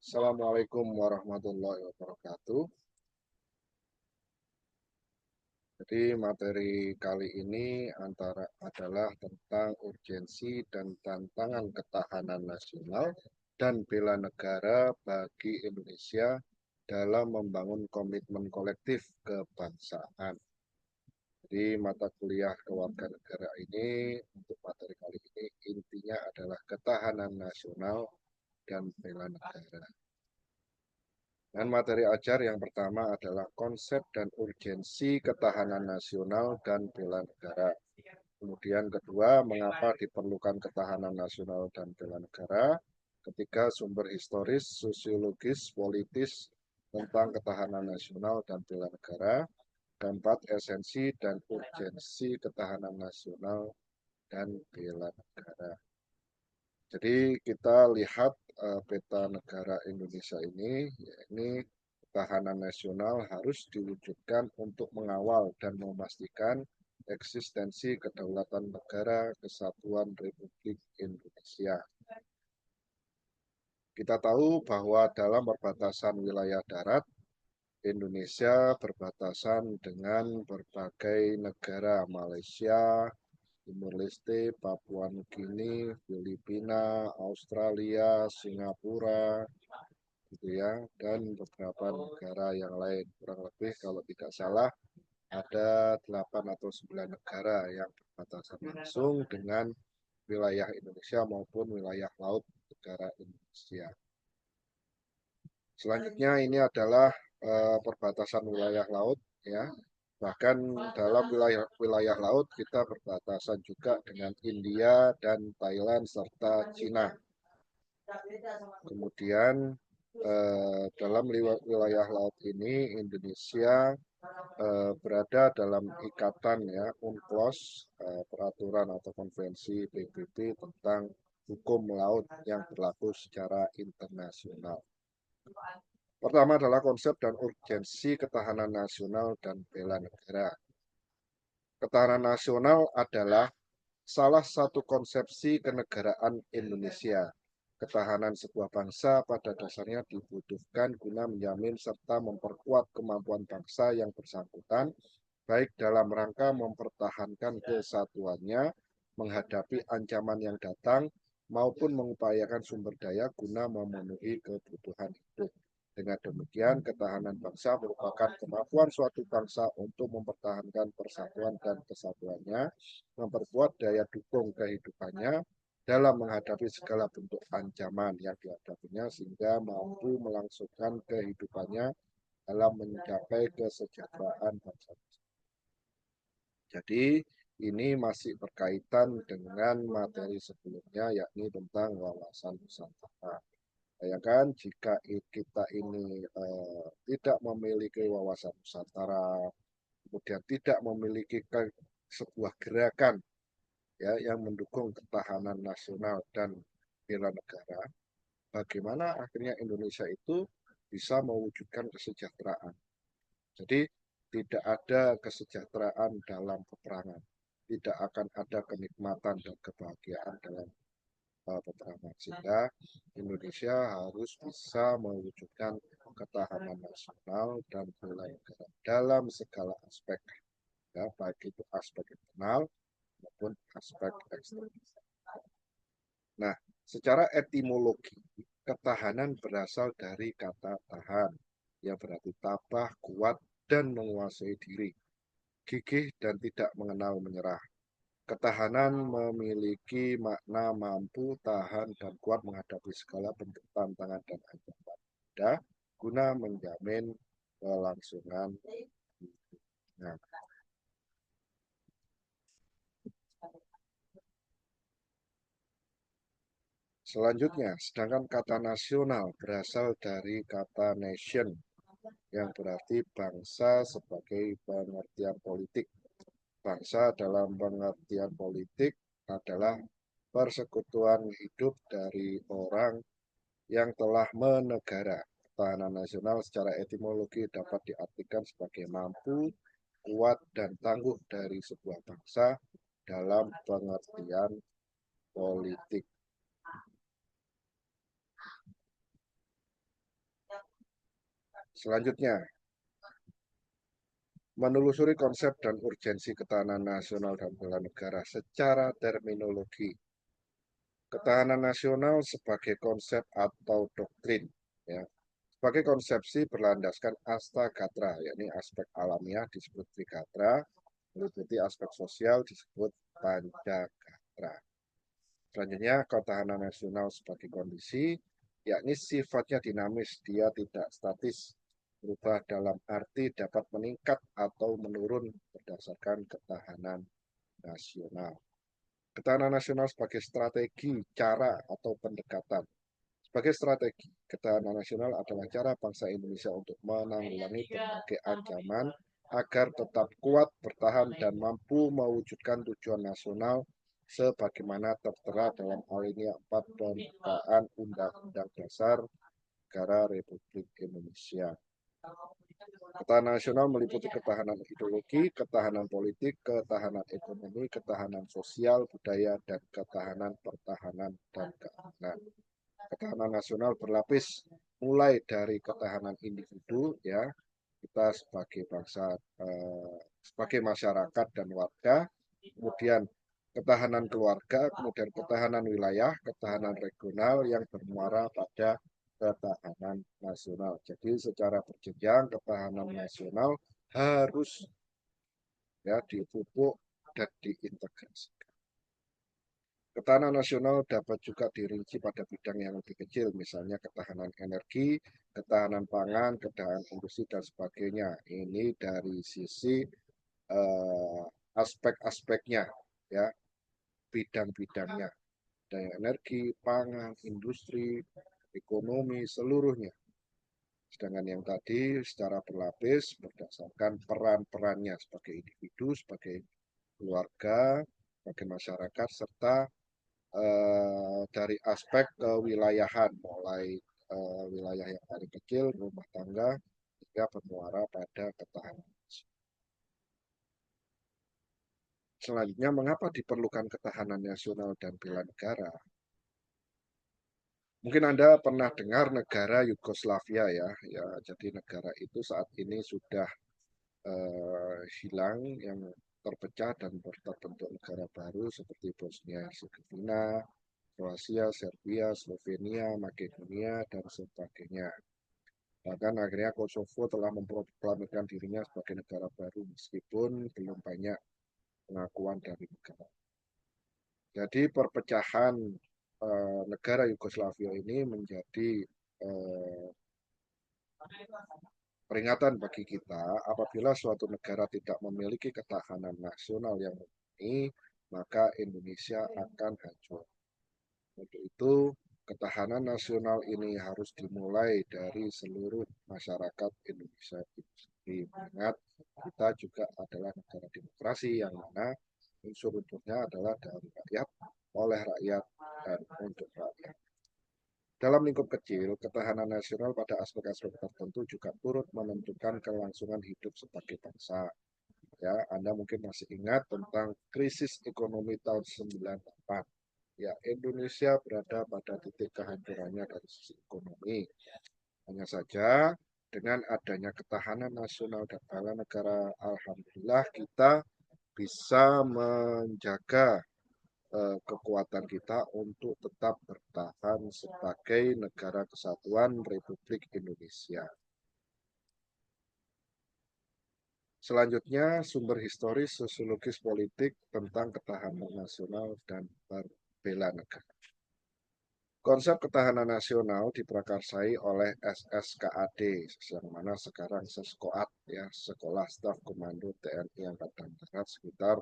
Assalamualaikum warahmatullahi wabarakatuh. Jadi materi kali ini adalah tentang urgensi dan tantangan ketahanan nasional dan bela negara bagi Indonesia dalam membangun komitmen kolektif kebangsaan. Jadi mata kuliah kewarganegaraan ini untuk materi kali ini intinya adalah ketahanan nasional dan bela negara. Dan materi ajar yang pertama adalah konsep dan urgensi ketahanan nasional dan bela negara. Kemudian kedua, mengapa diperlukan ketahanan nasional dan bela negara. Ketiga, sumber historis, sosiologis, politis tentang ketahanan nasional dan bela negara. Keempat, esensi dan urgensi ketahanan nasional dan bela negara. Jadi kita lihat peta negara Indonesia ini ketahanan nasional harus diwujudkan untuk mengawal dan memastikan eksistensi kedaulatan negara kesatuan Republik Indonesia. Kita tahu bahwa dalam perbatasan wilayah darat, Indonesia berbatasan dengan berbagai negara, Malaysia, Timur Leste, Papua Nugini, Filipina, Australia, Singapura, gitu ya, dan beberapa negara yang lain. Kurang lebih kalau tidak salah ada 8 atau 9 negara yang berbatasan langsung dengan wilayah Indonesia maupun wilayah laut negara Indonesia. Selanjutnya ini adalah perbatasan wilayah laut, ya. Bahkan dalam wilayah laut kita berbatasan juga dengan India dan Thailand serta Cina. Kemudian dalam wilayah laut ini Indonesia berada dalam ikatan, ya, UNCLOS, peraturan atau konvensi PBB tentang hukum laut yang berlaku secara internasional. Pertama adalah konsep dan urgensi ketahanan nasional dan bela negara. Ketahanan nasional adalah salah satu konsepsi kenegaraan Indonesia. Ketahanan sebuah bangsa pada dasarnya dibutuhkan guna menjamin serta memperkuat kemampuan bangsa yang bersangkutan, baik dalam rangka mempertahankan kesatuannya, menghadapi ancaman yang datang, maupun mengupayakan sumber daya guna memenuhi kebutuhan hidup. Dengan demikian, ketahanan bangsa merupakan kemampuan suatu bangsa untuk mempertahankan persatuan dan kesatuannya, memperkuat daya dukung kehidupannya dalam menghadapi segala bentuk ancaman yang dihadapinya, sehingga mampu melangsungkan kehidupannya dalam mencapai kesejahteraan bangsa. Jadi ini masih berkaitan dengan materi sebelumnya, yakni tentang wawasan Nusantara. Bayangkan jika kita ini tidak memiliki wawasan Nusantara, kemudian tidak memiliki sebuah gerakan, ya, yang mendukung ketahanan nasional dan bela negara, bagaimana akhirnya Indonesia itu bisa mewujudkan kesejahteraan. Jadi tidak ada kesejahteraan dalam peperangan, tidak akan ada kenikmatan dan kebahagiaan dalam peperangan, sehingga Indonesia harus bisa mewujudkan ketahanan nasional dan bela negara dalam segala aspek, ya, baik itu aspek internal maupun aspek eksternal. Nah, secara etimologi, ketahanan berasal dari kata tahan, yang berarti tabah, kuat, dan menguasai diri, gigih, dan tidak mengenal menyerah. Ketahanan memiliki makna mampu, tahan, dan kuat menghadapi segala bentuk tantangan dan ancaman, guna menjamin kelangsungan. Nah, selanjutnya, sedangkan kata nasional berasal dari kata nation, yang berarti bangsa sebagai pengertian politik. Bangsa dalam pengertian politik adalah persekutuan hidup dari orang yang telah menegara. Ketahanan nasional secara etimologi dapat diartikan sebagai mampu, kuat, dan tangguh dari sebuah bangsa dalam pengertian politik. Selanjutnya, menelusuri konsep dan urgensi ketahanan nasional dan bela negara secara terminologi. Ketahanan nasional sebagai konsep atau doktrin, ya, sebagai konsepsi berlandaskan astagatra, yakni aspek alamiah disebut trigatra, meliputi aspek sosial disebut pancagatra. Selanjutnya, ketahanan nasional sebagai kondisi, yakni sifatnya dinamis, dia tidak statis, berubah dalam arti dapat meningkat atau menurun berdasarkan ketahanan nasional. Ketahanan nasional sebagai strategi, cara, atau pendekatan. Sebagai strategi, ketahanan nasional adalah cara bangsa Indonesia untuk menanggulangi berbagai ancaman agar tetap kuat, bertahan, dan mampu mewujudkan tujuan nasional sebagaimana tertera dalam alinea 4 pembukaan Undang-Undang Dasar Negara Republik Indonesia. Ketahanan nasional meliputi ketahanan ideologi, ketahanan politik, ketahanan ekonomi, ketahanan sosial, budaya, dan ketahanan pertahanan dan keamanan. Ketahanan nasional berlapis mulai dari ketahanan individu, ya, kita sebagai bangsa, sebagai masyarakat dan warga, kemudian ketahanan keluarga, kemudian ketahanan wilayah, ketahanan regional yang bermuara pada ketahanan nasional. Jadi secara berjenjang ketahanan nasional harus, ya, dipupuk dan diintegrasikan. Ketahanan nasional dapat juga dirinci pada bidang yang lebih kecil, misalnya ketahanan energi, ketahanan pangan, ketahanan industri, dan sebagainya. Ini dari sisi aspek-aspeknya, ya, bidang-bidangnya, daya energi, pangan, industri, ekonomi, seluruhnya. Sedangkan yang tadi secara berlapis berdasarkan peran-perannya sebagai individu, sebagai keluarga, sebagai masyarakat, serta dari aspek kewilayahan, mulai wilayah yang paling kecil, rumah tangga, hingga bermuara pada ketahanan. Selanjutnya, mengapa diperlukan ketahanan nasional dan bela negara? Mungkin Anda pernah dengar negara Yugoslavia, ya. Jadi negara itu saat ini sudah hilang, yang terpecah dan terbentuk negara baru seperti Bosnia Herzegovina, Kroasia, Serbia, Slovenia, Makedonia, dan sebagainya. Bahkan akhirnya Kosovo telah memproklamirkan dirinya sebagai negara baru meskipun belum banyak pengakuan dari negara. Jadi perpecahan negara Yugoslavia ini menjadi peringatan bagi kita apabila suatu negara tidak memiliki ketahanan nasional yang mumpuni, maka Indonesia akan hancur. Untuk itu, ketahanan nasional ini harus dimulai dari seluruh masyarakat Indonesia itu sendiri. Ingat, kita juga adalah negara demokrasi yang mana unsur-unsurnya adalah dari rakyat, oleh rakyat, dan untuk rakyat. Dalam lingkup kecil, ketahanan nasional pada aspek-aspek tertentu juga turut menentukan kelangsungan hidup sebagai bangsa. Ya, Anda mungkin masih ingat tentang krisis ekonomi tahun 98. Ya, Indonesia berada pada titik kehancurannya dari sisi ekonomi. Hanya saja dengan adanya ketahanan nasional dan bela negara, alhamdulillah kita bisa menjaga kekuatan kita untuk tetap bertahan sebagai negara kesatuan Republik Indonesia. Selanjutnya, sumber historis, sosiologis, politik tentang ketahanan nasional dan bela negara. Konsep ketahanan nasional diprakarsai oleh SSKAD, yang mana sekarang Seskoat, ya, Sekolah Staf Komando TNI Angkatan Darat, sekitar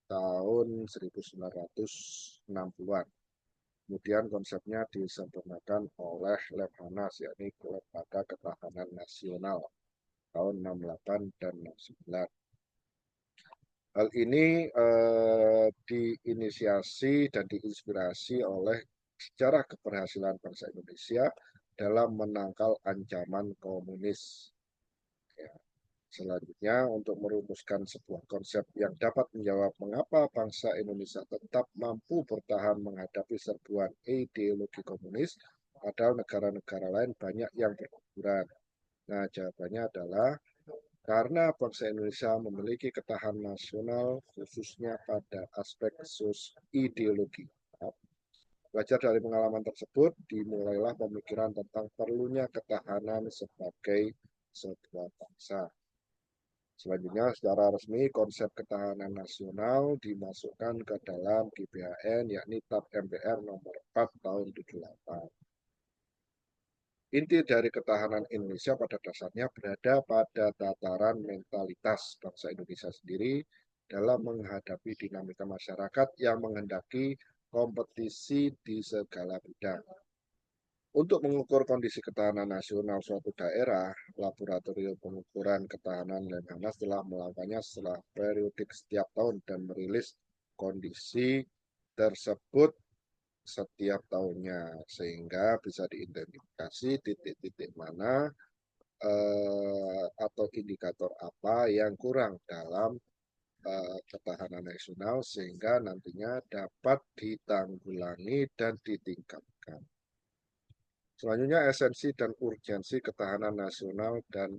tahun 1960-an. Kemudian konsepnya disempurnakan oleh Lemhanas, yakni Lembaga Ketahanan Nasional tahun 68 dan 69. Hal ini diinisiasi dan diinspirasi oleh sejarah keberhasilan bangsa Indonesia dalam menangkal ancaman komunis. Ya. Selanjutnya, untuk merumuskan sebuah konsep yang dapat menjawab mengapa bangsa Indonesia tetap mampu bertahan menghadapi serbuan ideologi komunis, padahal negara-negara lain banyak yang berguguran. Nah, jawabannya adalah karena bangsa Indonesia memiliki ketahanan nasional khususnya pada aspek ideologi. Belajar dari pengalaman tersebut, dimulailah pemikiran tentang perlunya ketahanan sebagai sebuah bangsa. Selanjutnya, secara resmi, konsep ketahanan nasional dimasukkan ke dalam GBHN, yakni TAP MPR nomor 4 tahun 78. Inti dari ketahanan Indonesia pada dasarnya berada pada tataran mentalitas bangsa Indonesia sendiri dalam menghadapi dinamika masyarakat yang menghendaki kompetisi di segala bidang. Untuk mengukur kondisi ketahanan nasional suatu daerah, laboratorium pengukuran ketahanan Lemhanas telah melakukannya setelah periodik setiap tahun dan merilis kondisi tersebut setiap tahunnya, sehingga bisa diidentifikasi titik-titik mana atau indikator apa yang kurang dalam ketahanan nasional sehingga nantinya dapat ditanggulangi dan ditingkatkan. Selanjutnya esensi dan urgensi ketahanan nasional dan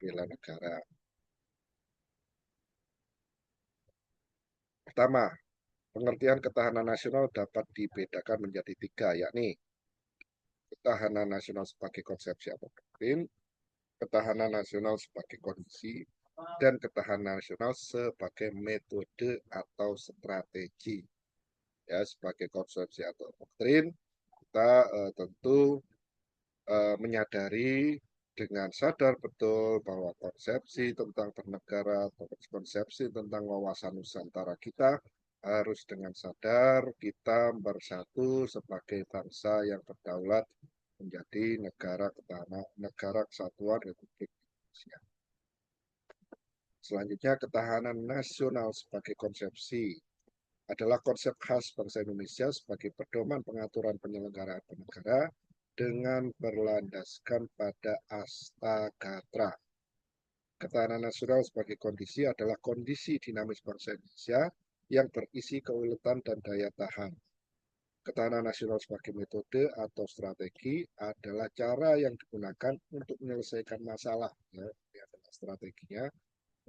bela negara. Pertama, pengertian ketahanan nasional dapat dibedakan menjadi tiga, yakni ketahanan nasional sebagai konsepsi atau doktrin, ketahanan nasional sebagai kondisi, dan ketahanan nasional sebagai metode atau strategi. Ya, sebagai konsepsi atau doktrin, kita tentu menyadari dengan sadar betul bahwa konsepsi tentang bernegara atau konsepsi tentang wawasan Nusantara kita harus dengan sadar kita bersatu sebagai bangsa yang berdaulat menjadi negara kesatuan Republik Indonesia. Selanjutnya, ketahanan nasional sebagai konsepsi adalah konsep khas bangsa Indonesia sebagai pedoman pengaturan penyelenggaraan bernegara dengan berlandaskan pada astagatra. Ketahanan nasional sebagai kondisi adalah kondisi dinamis bangsa Indonesia yang berisi keuletan dan daya tahan. Ketahanan nasional sebagai metode atau strategi adalah cara yang digunakan untuk menyelesaikan masalah. Ya, ini adalah strateginya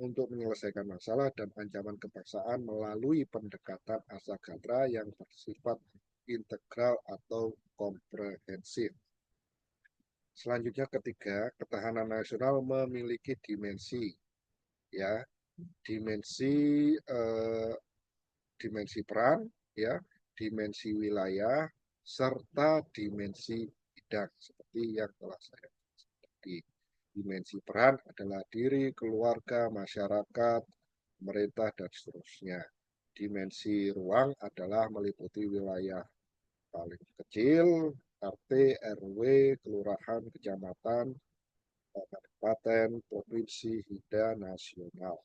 untuk menyelesaikan masalah dan ancaman kebangsaan melalui pendekatan astagatra yang bersifat integral atau komprehensif. Selanjutnya ketiga, ketahanan nasional memiliki dimensi, ya, dimensi dimensi peran, ya, dimensi wilayah, serta dimensi bidang seperti yang telah saya sebutkan. Dimensi peran adalah diri, keluarga, masyarakat, pemerintah, dan seterusnya. Dimensi ruang adalah meliputi wilayah paling kecil, RT, RW, kelurahan, kecamatan, kabupaten, provinsi, hingga nasional.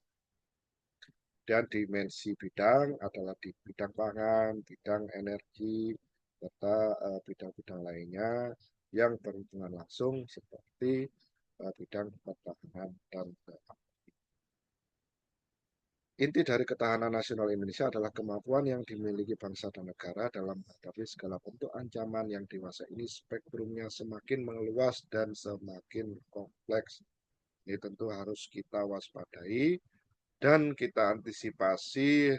Dan dimensi bidang adalah di bidang pangan, bidang energi, serta bidang-bidang lainnya yang berhubungan langsung seperti bidang pertahanan dan keamanan. Inti dari ketahanan nasional Indonesia adalah kemampuan yang dimiliki bangsa dan negara dalam menghadapi segala bentuk ancaman yang di masa ini spektrumnya semakin meluas dan semakin kompleks. Ini tentu harus kita waspadai dan kita antisipasi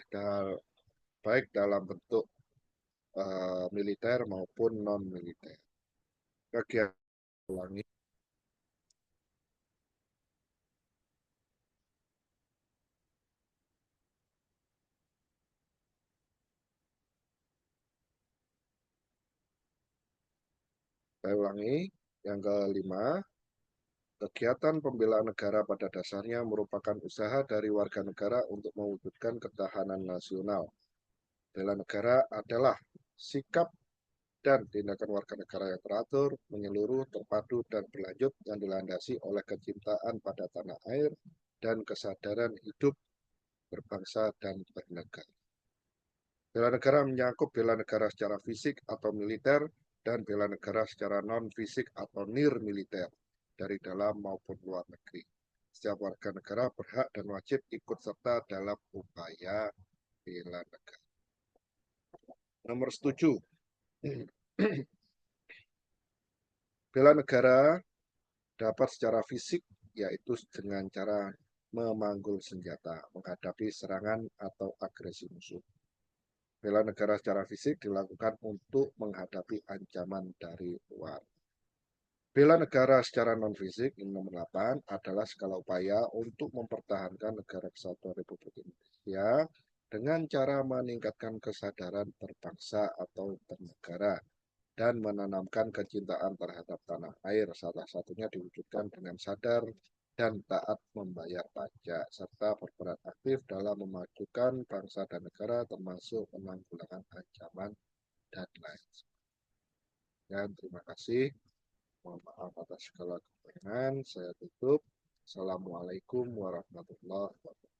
baik dalam bentuk militer maupun non-militer. Kegiatan ulangi. Saya ulangi. Yang kelima, kegiatan pembelaan negara pada dasarnya merupakan usaha dari warga negara untuk mewujudkan ketahanan nasional. Bela negara adalah sikap dan tindakan warga negara yang teratur, menyeluruh, terpadu, dan berlanjut yang dilandasi oleh kecintaan pada tanah air dan kesadaran hidup berbangsa dan bernegara. Bela negara menyangkut bela negara secara fisik atau militer dan bela negara secara non-fisik atau nir-militer dari dalam maupun luar negeri. Setiap warga negara berhak dan wajib ikut serta dalam upaya bela negara. Nomor 7. Bela negara Dapat secara fisik, yaitu dengan cara memanggul senjata, menghadapi serangan atau agresi musuh. Bela negara secara fisik dilakukan untuk menghadapi ancaman dari luar. Bela negara secara non-fisik, ini nomor 8, adalah skala upaya untuk mempertahankan negara kesatuan Republik Indonesia dengan cara meningkatkan kesadaran berbangsa atau bernegara dan menanamkan kecintaan terhadap tanah air. Salah satunya diwujudkan dengan sadar dan taat membayar pajak, serta berperan aktif dalam memajukan bangsa dan negara termasuk penanggulangan ancaman dan lain sebagainya. Terima kasih. Mohon maaf atas segala kekurangan. Saya tutup. Assalamualaikum warahmatullahi wabarakatuh.